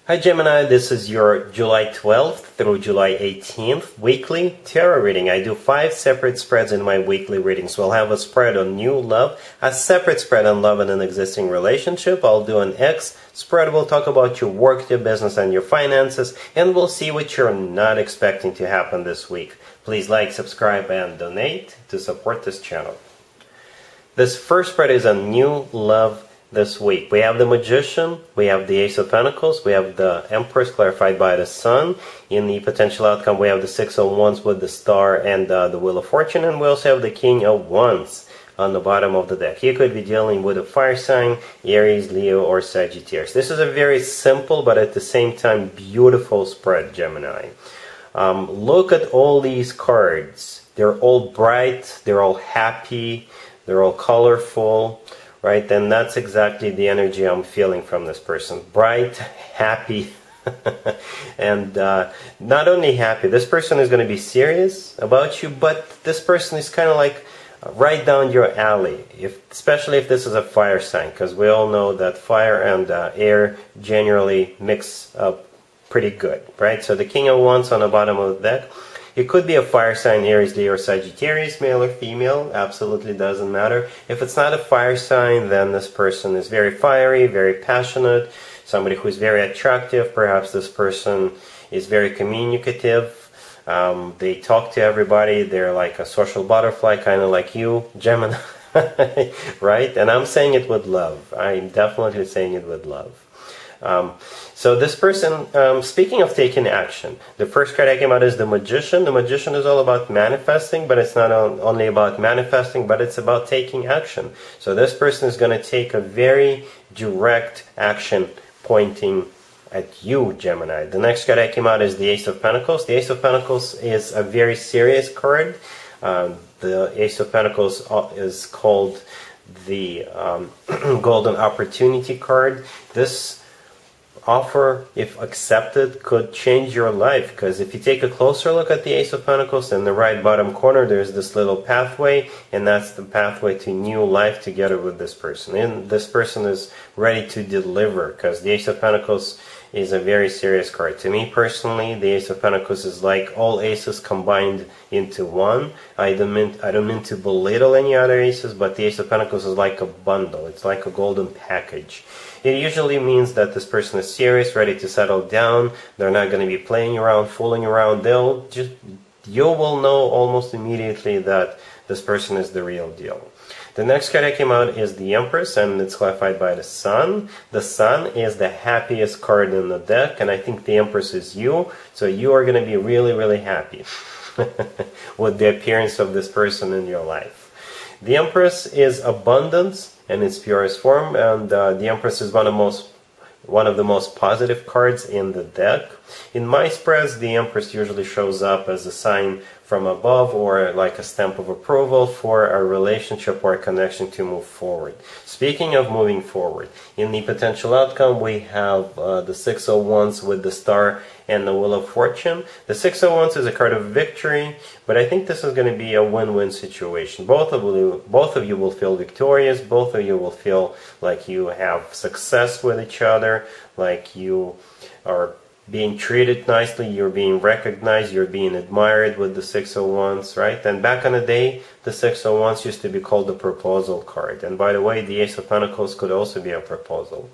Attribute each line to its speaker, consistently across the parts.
Speaker 1: Hi Gemini, this is your July 12th through July 18th weekly tarot reading. I do 5 separate spreads in my weekly readings. We'll have a spread on new love, a separate spread on love in an existing relationship. I'll do an X spread. We'll talk about your work, your business, and your finances, and we'll see what you're not expecting to happen this week. Please like, subscribe, and donate to support this channel. This first spread is on new love this week. We have the Magician, we have the Ace of Pentacles, we have the Empress clarified by the Sun. In the potential outcome, we have the Six of Wands with the Star and the Wheel of Fortune, and we also have the King of Wands on the bottom of the deck. You could be dealing with a fire sign, Aries, Leo, or Sagittarius. This is a very simple but at the same time beautiful spread, Gemini. Look at all these cards. They're all bright, they're all happy, they're all colorful. Right, and that's exactly the energy I'm feeling from this person. Bright, happy, and not only happy. This person is going to be serious about you, but this person is kind of like right down your alley, especially if this is a fire sign, because we all know that fire and air generally mix up pretty good, right? So the King of Wands on the bottom of the deck. It could be a fire sign, Aries, Leo, or Sagittarius, male or female, absolutely doesn't matter. If it's not a fire sign, then this person is very fiery, very passionate, somebody who is very attractive. Perhaps this person is very communicative. They talk to everybody. They're like a social butterfly, kind of like you, Gemini, right? And I'm saying it with love. I'm definitely saying it with love. So this person, speaking of taking action, the first card I came out is the Magician. The Magician is all about manifesting, but it's not only about manifesting, but it's about taking action. So this person is going to take a very direct action pointing at you, Gemini. The next card I came out is the Ace of Pentacles. The Ace of Pentacles is a very serious card. The Ace of Pentacles is called the Golden Opportunity card. This offer, if accepted, could change your life, because if you take a closer look at the Ace of Pentacles, in the right bottom corner there's this little pathway, and that's the pathway to new life together with this person. And this person is ready to deliver, because the Ace of Pentacles is a very serious card. To me personally, the Ace of Pentacles is like all aces combined into one. I don't mean to belittle any other aces, but the Ace of Pentacles is like a bundle. It's like a golden package. It usually means that this person is serious, ready to settle down. They're not going to be playing around, fooling around. You will know almost immediately that this person is the real deal. The next card that came out is the Empress, and it's clarified by the Sun. The Sun is the happiest card in the deck, and I think the Empress is you. So you are going to be really, really happy with the appearance of this person in your life. The Empress is abundance in its purest form, and the Empress is one of the most positive cards in the deck. In my spreads, the Empress usually shows up as a sign from above, or like a stamp of approval for a relationship or a connection to move forward. Speaking of moving forward, in the potential outcome, we have the Six of Wands with the Star and the Wheel of Fortune. The Six of Wands is a card of victory, but I think this is going to be a win-win situation. Both of you will feel victorious. Both of you will feel like you have success with each other, like you are being treated nicely, you're being recognized, you're being admired with the Six of Wands, right? And back in the day, the Six of Wands used to be called the proposal card. And by the way, the Ace of Pentacles could also be a proposal.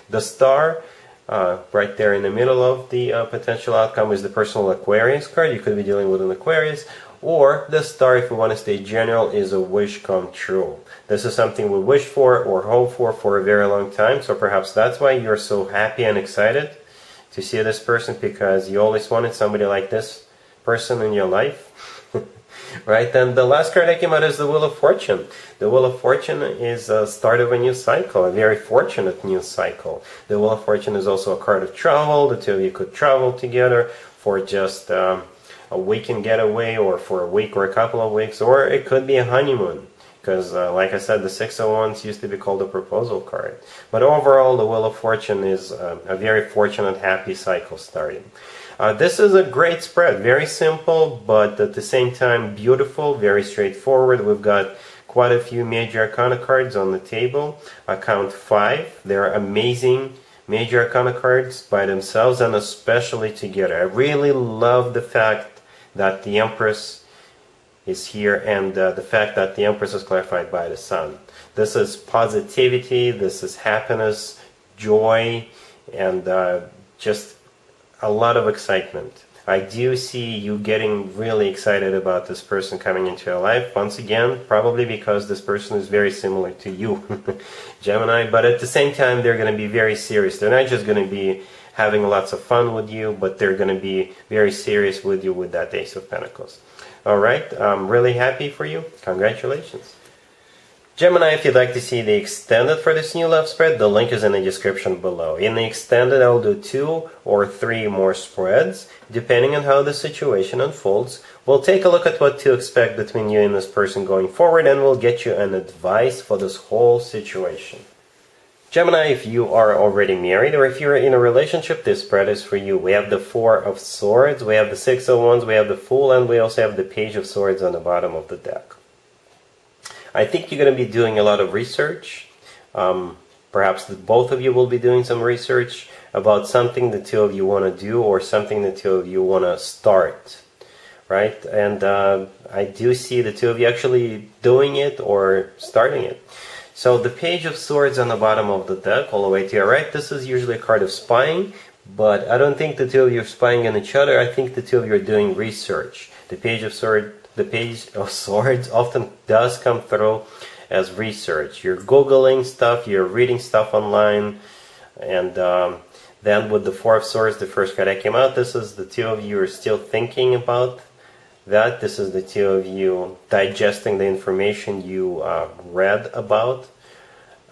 Speaker 1: The Star, right there in the middle of the potential outcome, is the personal Aquarius card. You could be dealing with an Aquarius. Or the Star, if we want to stay general, is a wish come true. This is something we wish for or hope for a very long time. So perhaps that's why you're so happy and excited to see this person, because you always wanted somebody like this person in your life. Right? And the last card that came out is the Wheel of Fortune. The Wheel of Fortune is a start of a new cycle, a very fortunate new cycle. The Wheel of Fortune is also a card of travel. The two of you could travel together for just a weekend getaway, or for a week or a couple of weeks, or it could be a honeymoon. Because, like I said, the Six of Wands used to be called a proposal card. But overall, the Wheel of Fortune is a very fortunate, happy cycle starting. This is a great spread. Very simple, but at the same time beautiful, very straightforward. We've got quite a few major arcana cards on the table. I count 5. They're amazing major arcana cards by themselves and especially together. I really love the fact that the Empress is here, and the fact that the Empress is clarified by the Sun. This is positivity, this is happiness, joy, and just a lot of excitement. I do see you getting really excited about this person coming into your life. Once again, probably because this person is very similar to you, Gemini, but at the same time they're going to be very serious. They're not just going to be having lots of fun with you, but they're going to be very serious with you with that Ace of Pentacles. Alright, I'm really happy for you. Congratulations. Gemini, if you'd like to see the extended for this new love spread, the link is in the description below. In the extended, I'll do 2 or 3 more spreads, depending on how the situation unfolds. We'll take a look at what to expect between you and this person going forward, and we'll get you an advice for this whole situation. Gemini, if you are already married or if you're in a relationship, this spread is for you. We have the 4 of Swords, we have the 6 of Wands, we have the Fool, and we also have the Page of Swords on the bottom of the deck. I think you're going to be doing a lot of research. Perhaps both of you will be doing some research about something the two of you want to do or something the two of you want to start, right? And I do see the two of you actually doing it or starting it. So the Page of Swords on the bottom of the deck, all the way to your right, this is usually a card of spying, but I don't think the two of you are spying on each other. I think the two of you are doing research. The Page of Swords often does come through as research. You're Googling stuff, you're reading stuff online, and then with the 4 of Swords, the first card that came out, this is the two of you are still thinking about that. This is the two of you digesting the information you read about,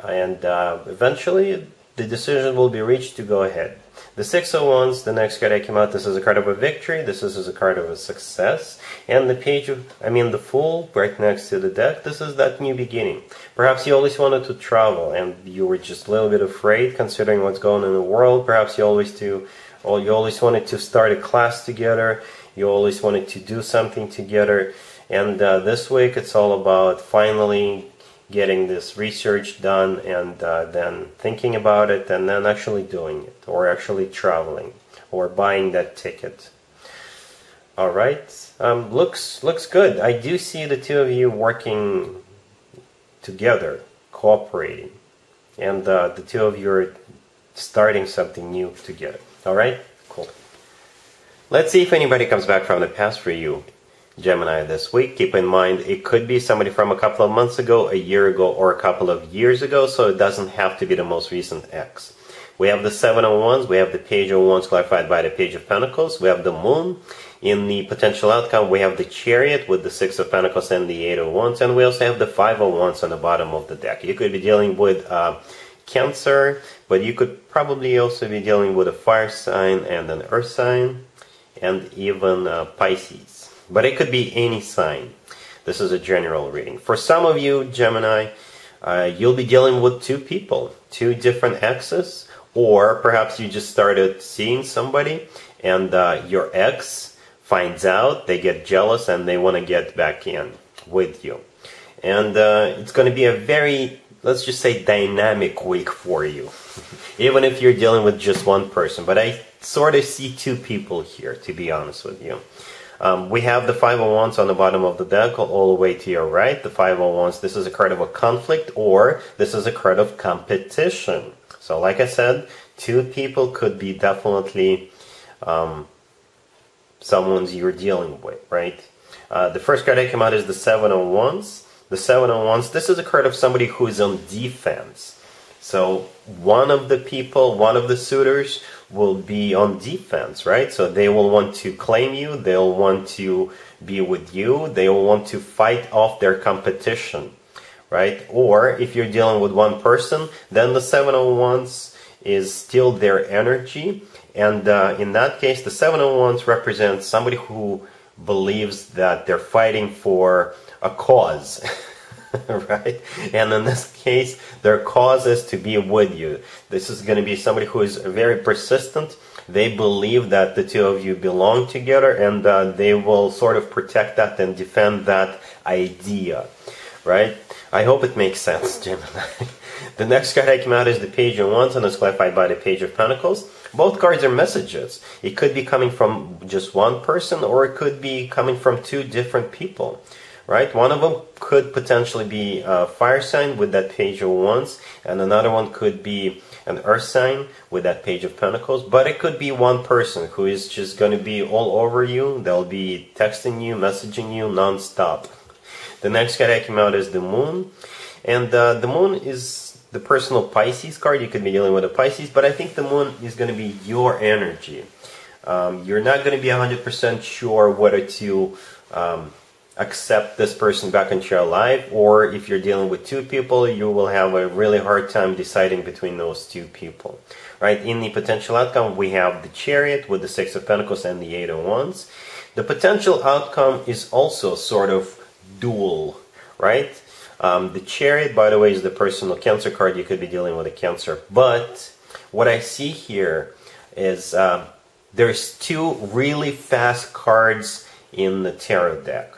Speaker 1: and eventually the decision will be reached to go ahead. The 6 of Wands, the next card that came out, this is a card of a victory, this is a card of a success, and the Fool right next to the deck, this is that new beginning. Perhaps you always wanted to travel and you were just a little bit afraid considering what's going on in the world. Perhaps you always wanted to start a class together, you always wanted to do something together, and this week it's all about finally getting this research done and then thinking about it and then actually doing it, or actually traveling or buying that ticket. Alright, looks good. I do see the two of you working together, cooperating, and the two of you are starting something new together. Alright, cool. Let's see if anybody comes back from the past for you, Gemini, this week. Keep in mind, it could be somebody from a couple of months ago, a year ago, or a couple of years ago, so it doesn't have to be the most recent ex. We have the 7 of Wands, we have the Page of Wands clarified by the Page of Pentacles, we have the Moon. In the potential outcome, we have the Chariot with the 6 of Pentacles and the 8 of Wands, and we also have the 5 of Wands on the bottom of the deck. You could be dealing with Cancer, but you could probably also be dealing with a fire sign and an earth sign, and even Pisces. But it could be any sign. This is a general reading. For some of you, Gemini, you'll be dealing with 2 people, 2 different exes, or perhaps you just started seeing somebody and your ex finds out, they get jealous, and they want to get back in with you. And it's going to be a very, let's just say, dynamic week for you, even if you're dealing with just one person. But I sort of see 2 people here, to be honest with you. We have the 5 of Wands on the bottom of the deck, all the way to your right. The 5 of Wands, this is a card of a conflict, or this is a card of competition. So like I said, 2 people could be definitely someone's you're dealing with, right? The first card that came out is the 7 of Wands. The 7 of Wands, this is a card of somebody who is on defense. So one of the people, one of the suitors will be on defense, right? So they will want to claim you, they'll want to be with you, they will want to fight off their competition, right? Or if you're dealing with one person, then the 7 of Wands is still their energy. And in that case, the 7 of Wands represents somebody who believes that they're fighting for a cause. Right? And in this case, their cause is to be with you. This is going to be somebody who is very persistent. They believe that the two of you belong together, and they will sort of protect that and defend that idea. Right? I hope it makes sense, Gemini. The next card that came out is the Page of Wands, and it's clarified by the Page of Pentacles. Both cards are messages. It could be coming from just one person, or it could be coming from two different people, right? One of them could potentially be a fire sign with that Page of Wands, and another one could be an earth sign with that Page of Pentacles. But it could be one person who is just going to be all over you. They'll be texting you, messaging you non-stop. The next card that came out is the Moon. And the Moon is the personal Pisces card. You could be dealing with a Pisces, but I think the Moon is going to be your energy. You're not going to be 100% sure whether to accept this person back into your life, or if you're dealing with two people, you will have a really hard time deciding between those two people. Right? In the potential outcome, we have the Chariot with the Six of Pentacles and the Eight of Wands. The potential outcome is also sort of dual, right? The Chariot, by the way, is the personal Cancer card. You could be dealing with a Cancer. But what I see here is there's two really fast cards in the tarot deck.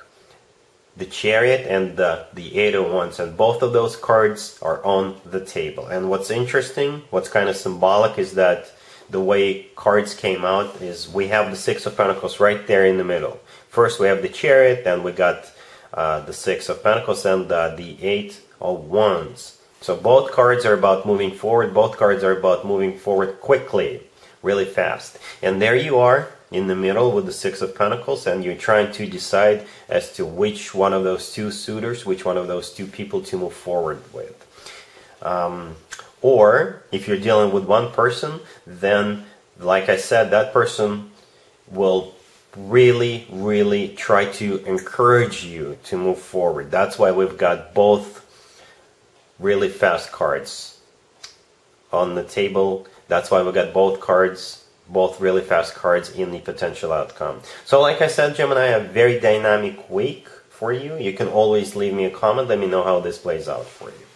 Speaker 1: The Chariot and the Eight of Wands. And both of those cards are on the table. And what's interesting, what's kind of symbolic, is that the way cards came out is we have the Six of Pentacles right there in the middle. First we have the Chariot, then we got the Six of Pentacles and the Eight of Wands. So both cards are about moving forward. Both cards are about moving forward quickly, really fast. And there you are in the middle with the Six of Pentacles, and you're trying to decide as to which one of those two suitors, which one of those two people to move forward with. Or if you're dealing with one person, then like I said, that person will really try to encourage you to move forward. That's why we've got both really fast cards on the table. That's why we've got both cards, both really fast cards in the potential outcome. So like I said, Gemini, a very dynamic week for you. You can always leave me a comment. Let me know how this plays out for you.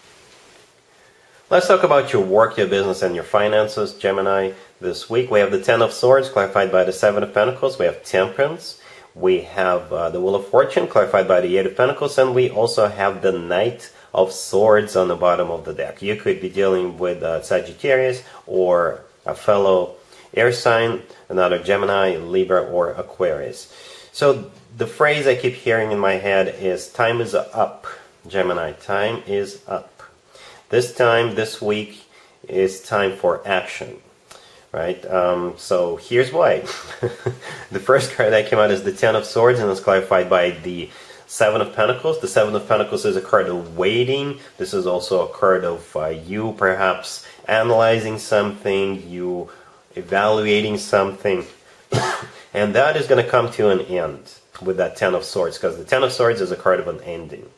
Speaker 1: Let's talk about your work, your business, and your finances, Gemini. This week we have the Ten of Swords, clarified by the Seven of Pentacles. We have Temperance. We have the Wheel of Fortune, clarified by the Eight of Pentacles. And we also have the Knight of Swords on the bottom of the deck. You could be dealing with Sagittarius or a fellow air sign, another Gemini, Libra, or Aquarius. So the phrase I keep hearing in my head is time is up, Gemini. Time is up. This time, this week, is time for action, right? So here's why. The first card that came out is the Ten of Swords, and it's clarified by the Seven of Pentacles. The Seven of Pentacles is a card of waiting. This is also a card of you perhaps analyzing something, you evaluating something, and that is going to come to an end with that Ten of Swords, because the Ten of Swords is a card of an ending.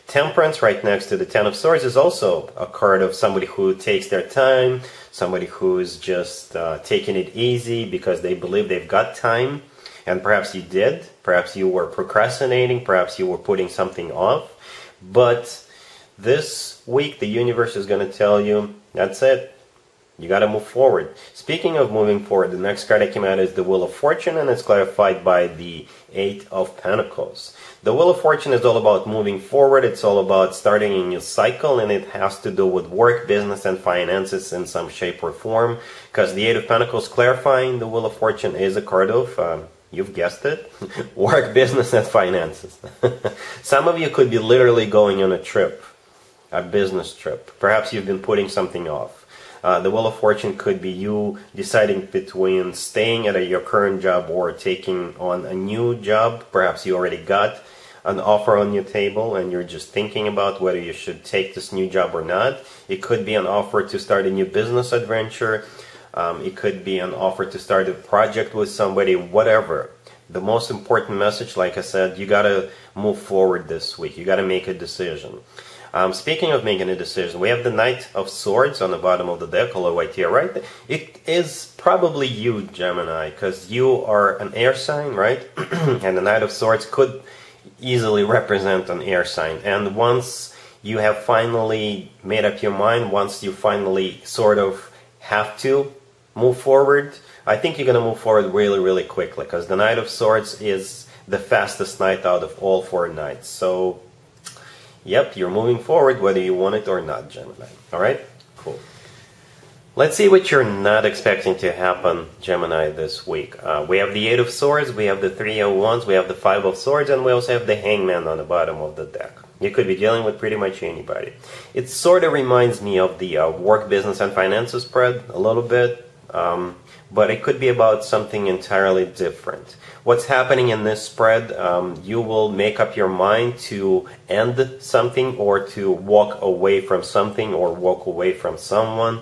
Speaker 1: Temperance, right next to the Ten of Swords, is also a card of somebody who takes their time, somebody who's just taking it easy because they believe they've got time, and perhaps you did, perhaps you were procrastinating, perhaps you were putting something off, but this week the universe is going to tell you, that's it, you got to move forward. Speaking of moving forward, the next card that came out is the Wheel of Fortune, and it's clarified by the Eight of Pentacles. The Wheel of Fortune is all about moving forward. It's all about starting a new cycle, and it has to do with work, business, and finances in some shape or form, because the Eight of Pentacles clarifying the Wheel of Fortune is a card of, you've guessed it, work, business, and finances. Some of you could be literally going on a trip, a business trip. Perhaps you've been putting something off. The Wheel of Fortune could be you deciding between staying at your current job or taking on a new job. Perhaps you already got an offer on your table and you're just thinking about whether you should take this new job or not. It could be an offer to start a new business adventure. It could be an offer to start a project with somebody, whatever. The most important message, like I said, you got to move forward this week. You got to make a decision. Speaking of making a decision, we have the Knight of Swords on the bottom of the deck, all the way to your right. It is probably you, Gemini, because you are an air sign, right? And the Knight of Swords could easily represent an air sign. And once you have finally made up your mind, once you finally sort of have to move forward, I think you're going to move forward really quickly, because the Knight of Swords is the fastest knight out of all four knights. So Yep, you're moving forward whether you want it or not, Gemini. Alright? Cool. Let's see what you're not expecting to happen, Gemini, this week. We have the Eight of Swords, we have the Three of Wands, we have the Five of Swords, and we also have the Hangman on the bottom of the deck. You could be dealing with pretty much anybody. It sort of reminds me of the work, business, and finances spread a little bit, but it could be about something entirely different. What's happening in this spread, you will make up your mind to end something or to walk away from something or walk away from someone.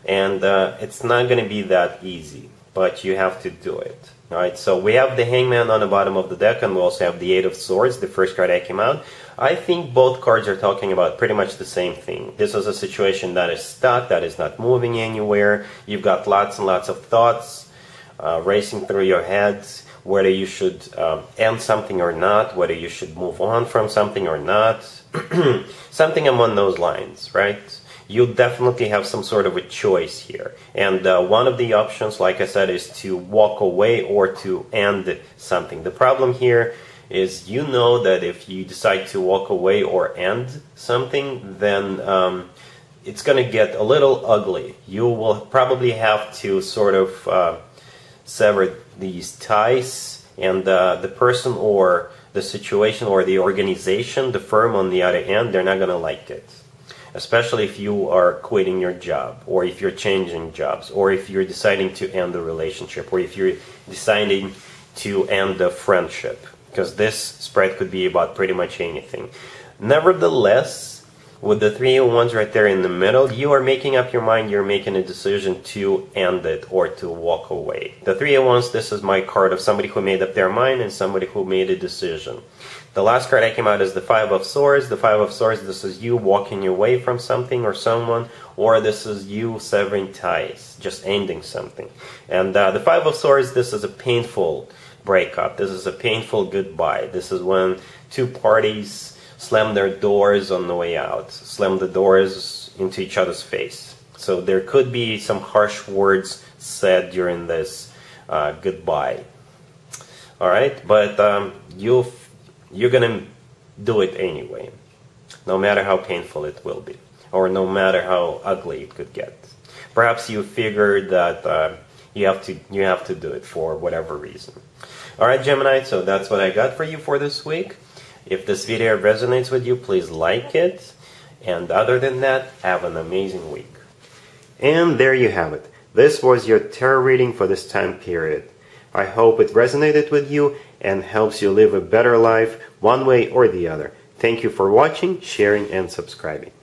Speaker 1: And it's not going to be that easy, but you have to do it. Alright, so we have the Hangman on the bottom of the deck, and we also have the Eight of Swords, the first card that came out. I think both cards are talking about pretty much the same thing. This is a situation that is stuck, that is not moving anywhere. You've got lots and lots of thoughts racing through your heads, whether you should end something or not, whether you should move on from something or not. Something among those lines, right? You definitely have some sort of a choice here. And one of the options, like I said, is to walk away or to end something. The problem here is you know that if you decide to walk away or end something, then it's going to get a little ugly. You will probably have to sort of sever these ties, and the person or the situation or the organization, the firm on the other end, they're not going to like it. Especially if you are quitting your job, or if you're changing jobs, or if you're deciding to end the relationship, or if you're deciding to end the friendship. Because this spread could be about pretty much anything. Nevertheless, with the Three of Wands right there in the middle, you are making up your mind, you're making a decision to end it or to walk away. The Three of Wands, this is my card of somebody who made up their mind and somebody who made a decision. The last card that came out is the Five of Swords. The Five of Swords, this is you walking away from something or someone, or this is you severing ties, just ending something. And the Five of Swords, this is a painful breakup. This is a painful goodbye. This is when two parties slam their doors on the way out, slam the doors into each other's face. So there could be some harsh words said during this goodbye. Alright, but you're going to do it anyway, no matter how painful it will be, or no matter how ugly it could get. Perhaps you figured that you have to do it for whatever reason. Alright, Gemini, so that's what I got for you for this week. If this video resonates with you, please like it. And other than that, have an amazing week. And there you have it. This was your tarot reading for this time period. I hope it resonated with you and helps you live a better life one way or the other. Thank you for watching, sharing, and subscribing.